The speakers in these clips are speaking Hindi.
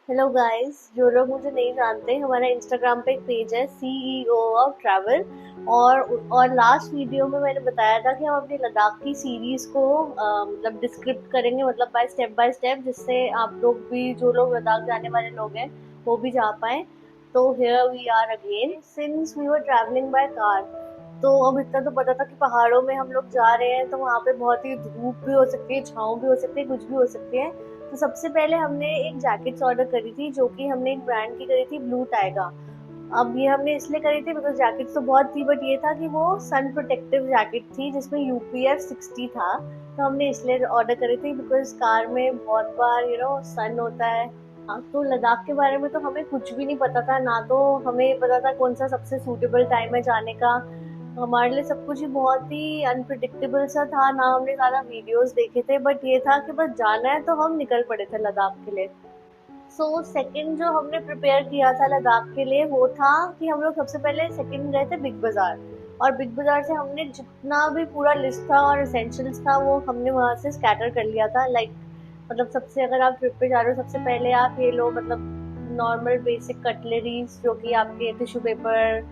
हेलो गाइस, जो लोग मुझे नहीं जानते, हमारा इंस्टाग्राम पे एक पेज है CEO ऑफ ट्रैवल। और लास्ट वीडियो में मैंने बताया था कि हम अपनी लद्दाख की सीरीज को मतलब डिस्क्रिप्ट करेंगे, मतलब बाय स्टेप, जिससे आप लोग भी, जो लोग लद्दाख जाने वाले लोग हैं, वो भी जा पाए। तो here we are again since we were travelling by car. तो अब इतना तो पता था कि पहाड़ों में हम लोग जा रहे हैं, तो वहाँ पे बहुत ही धूप भी हो सकती है, छाँव भी हो सकती है, कुछ भी हो सकती है। तो सबसे पहले हमने एक जैकेट्स ऑर्डर करी थी, जो कि हमने एक ब्रांड की करी थी, ब्लू टाइगर। अब ये हमने इसलिए करी थी बिकॉज जैकेट्स तो बहुत थी, बट ये था कि वो सन प्रोटेक्टिव जैकेट थी जिसमें UPF 60 था। तो हमने इसलिए ऑर्डर करी थी बिकॉज कार में बहुत बार सन होता है। हाँ, तो लद्दाख के बारे में तो हमें कुछ भी नहीं पता था ना, तो हमें पता था कौन सा सबसे सूटेबल टाइम है जाने का। हमारे लिए सब कुछ ही बहुत ही अनप्रिडिक्टेबल सा था, ना हमने ज़्यादा वीडियोस देखे थे, बट ये था कि बस जाना है तो हम निकल पड़े थे लद्दाख के लिए। सो सेकंड जो हमने प्रिपेयर किया था लद्दाख के लिए, वो था कि हम लोग सबसे पहले सेकंड गए थे बिग बाजार। और बिग बाजार से हमने जितना भी पूरा लिस्ट था और एसेंशियल्स था, वो हमने वहाँ से स्कैटर कर लिया था। लाइक मतलब सबसे, अगर आप ट्रिप पे जा रहे हो, सबसे पहले आप ये लो, मतलब नॉर्मल बेसिक कटलरीज, जो कि आपके टिश्यू पेपर,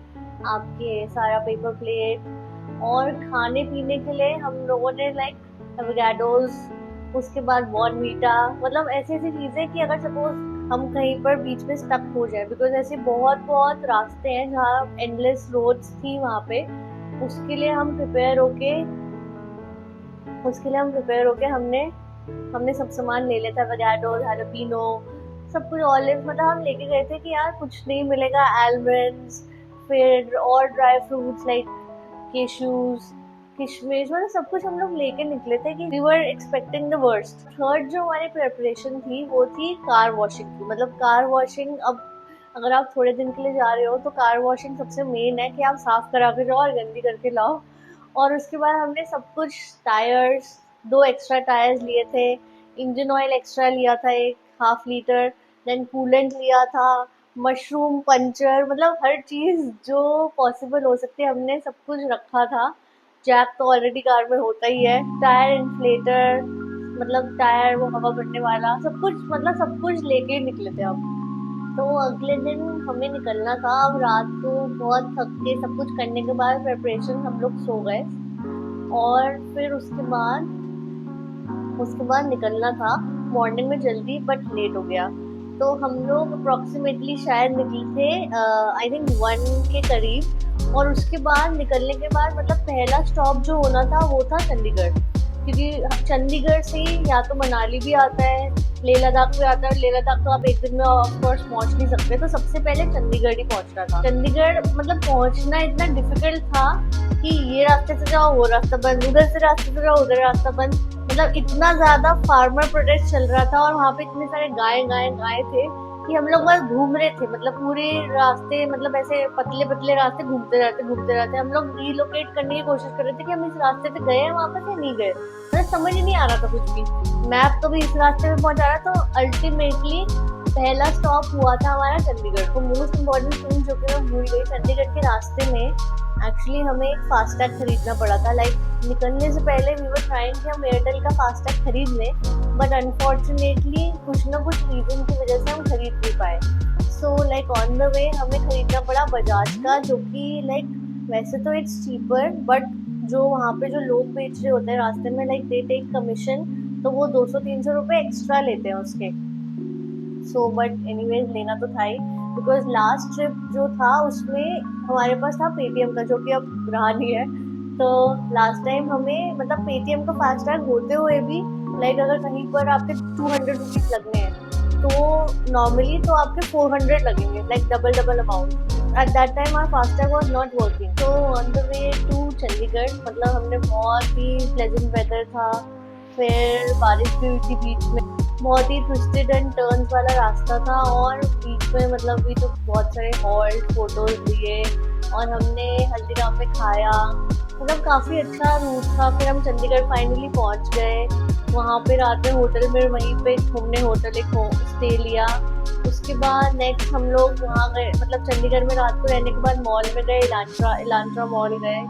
आपके सारा पेपर प्लेट। और खाने पीने के लिए हम लोगों ने लाइक एवोकाडोज, उसके बाद बॉर्नवीटा, मतलब ऐसी ऐसी चीज़ें कि अगर सपोज हम कहीं पर बीच में स्टक हो जाए, बिकॉज ऐसे बहुत बहुत रास्ते हैं जहाँ एंडलेस रोड्स थी वहाँ पे। उसके लिए हम प्रिपेयर होके उसके लिए हम प्रिपेयर होके हमने हमने सब सामान ले लेता, एवोकाडो, हैलोपिनो, सब कुछ, ऑलिव, मतलब हम लेके गए थे कि यार कुछ नहीं मिलेगा, आलमंड्स, फिर और ड्राई फ्रूट्स लाइक केशूज, किशमिश, मतलब सब कुछ हम लोग लेके निकले थे कि we were expecting the worst. Third जो हमारी प्रिपरेशन थी, वो थी कार वॉशिंग की। मतलब कार वॉशिंग, अब अगर आप थोड़े दिन के लिए जा रहे हो तो कार वॉशिंग सबसे मेन है कि आप साफ करा के जाओ और गंदी करके लाओ। और उसके बाद हमने सब कुछ, टायर्स, 2 एक्स्ट्रा टायर्स लिए थे, इंजन ऑयल एक्स्ट्रा लिया था 1/2 लीटर, देन कूलेंट लिया था, मशरूम पंचर, मतलब हर चीज़ जो पॉसिबल हो सकती है हमने सब कुछ रखा था। जैक तो ऑलरेडी कार में होता ही है, टायर इन्फ्लेटर, मतलब टायर वो हवा भरने वाला, सब कुछ, मतलब सब कुछ लेके ही निकले थे हम। तो अगले दिन हमें निकलना था। अब रात को बहुत थक के सब कुछ करने के बाद प्रिपरेशन हम लोग सो गए। और फिर उसके बाद निकलना था मॉर्निंग में जल्दी, बट लेट हो गया। तो हम लोग अप्रोक्सीमेटली शायद निकले थे आई थिंक 1 के करीब। और उसके बाद निकलने के बाद, मतलब पहला स्टॉप जो होना था वो था चंडीगढ़, क्योंकि चंडीगढ़ से या तो मनाली भी आता है, लेह लद्दाख भी आता है। लेह लद्दाख तो आप एक दिन में ऑफ कोर्स पहुंच नहीं सकते, तो सबसे पहले चंडीगढ़ ही पहुंचना था। चंडीगढ़ मतलब पहुंचना इतना डिफिकल्ट था कि ये रास्ते से जाओ वो रास्ता बंद, उधर से रास्ते से जाओ उधर रास्ता बंद, मतलब इतना ज्यादा फार्मर प्रोटेस्ट चल रहा था। और वहाँ पे इतने सारे गाय गाय गाय थे कि हम लोग बस घूम रहे थे, मतलब पूरे रास्ते, मतलब ऐसे पतले पतले रास्ते घूमते रहते। हम लोग रीलोकेट करने की कोशिश कर रहे थे कि हम इस रास्ते से गए हैं वापस या नहीं गए, मतलब समझ ही नहीं आ रहा था कुछ भी। मैप तो भी इस रास्ते में पहुंचा रहा। तो अल्टीमेटली पहला स्टॉप हुआ था हमारा चंडीगढ़। तो मोस्ट इम्पोर्टेंट थिंग जो कि मैं भूल गई, चंडीगढ़ के रास्ते में एक्चुअली हमें एक फास्टैग खरीदना पड़ा था। लाइक निकलने से पहले वी वर ट्राइंग कि हम एयरटेल का फास्टैग खरीद लें, बट अनफॉर्चुनेटली कुछ ना कुछ रीजन की वजह से हम खरीद नहीं पाए। सो लाइक ऑन द वे हमें खरीदना पड़ा बजाज का, जो कि लाइक वैसे तो इट्स चीपर, बट जो वहाँ पे जो लोग बेच रहे होते हैं रास्ते में, लाइक दे टेक कमीशन, तो वो 200-300 रुपए एक्स्ट्रा लेते हैं उसके। सो बट एनीवेज लेना तो था ही, बिकॉज लास्ट ट्रिप जो था उसमें हमारे पास था पेटीएम का, जो कि अब रहा नहीं है। तो लास्ट टाइम हमें, मतलब पेटीएम का फास्टैग होते हुए भी, लाइक अगर कहीं पर आपके 200 रुपीज लगने हैं, तो नॉर्मली तो आपके 400 लगेंगे, like double double amount. At that time our FASTag was not working. तो on the way to Chandigarh, मतलब हमने, बहुत ही प्लेजेंट वेदर था, फिर बारिश भी हुई थी बीच में, बहुत ही ट्विस्टेड एंड टर्न्स वाला रास्ता था। और बीच में मतलब भी तो बहुत सारे हॉल्ट, फोटोज लिए, और हमने हल्दीराम में खाया, मतलब काफ़ी अच्छा रूट था। फिर हम चंडीगढ़ फाइनली पहुंच गए। वहाँ पे रात में होटल में, वहीं पे हमने होटल एक स्टे लिया। उसके बाद नेक्स्ट हम लोग वहाँ गए, मतलब चंडीगढ़ में रात को रहने के बाद मॉल में गए, इलांट्रा इलांट्रा मॉल गए।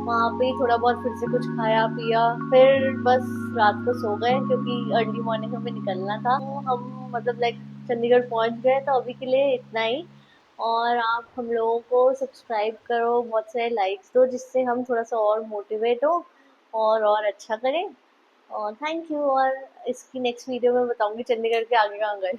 वहाँ पे ही थोड़ा बहुत फिर से कुछ खाया पिया, फिर बस रात को सो गए, क्योंकि अर्ली मॉर्निंग हमें निकलना था। तो हम मतलब लाइक चंडीगढ़ पहुंच गए, तो अभी के लिए इतना ही। और आप हम लोगों को सब्सक्राइब करो, बहुत सारे लाइक्स दो, जिससे हम थोड़ा सा और मोटिवेट हो और अच्छा करें। और थैंक यू। और इसकी नेक्स्ट वीडियो में बताऊंगी चंडीगढ़ के आगे कहाँ गए।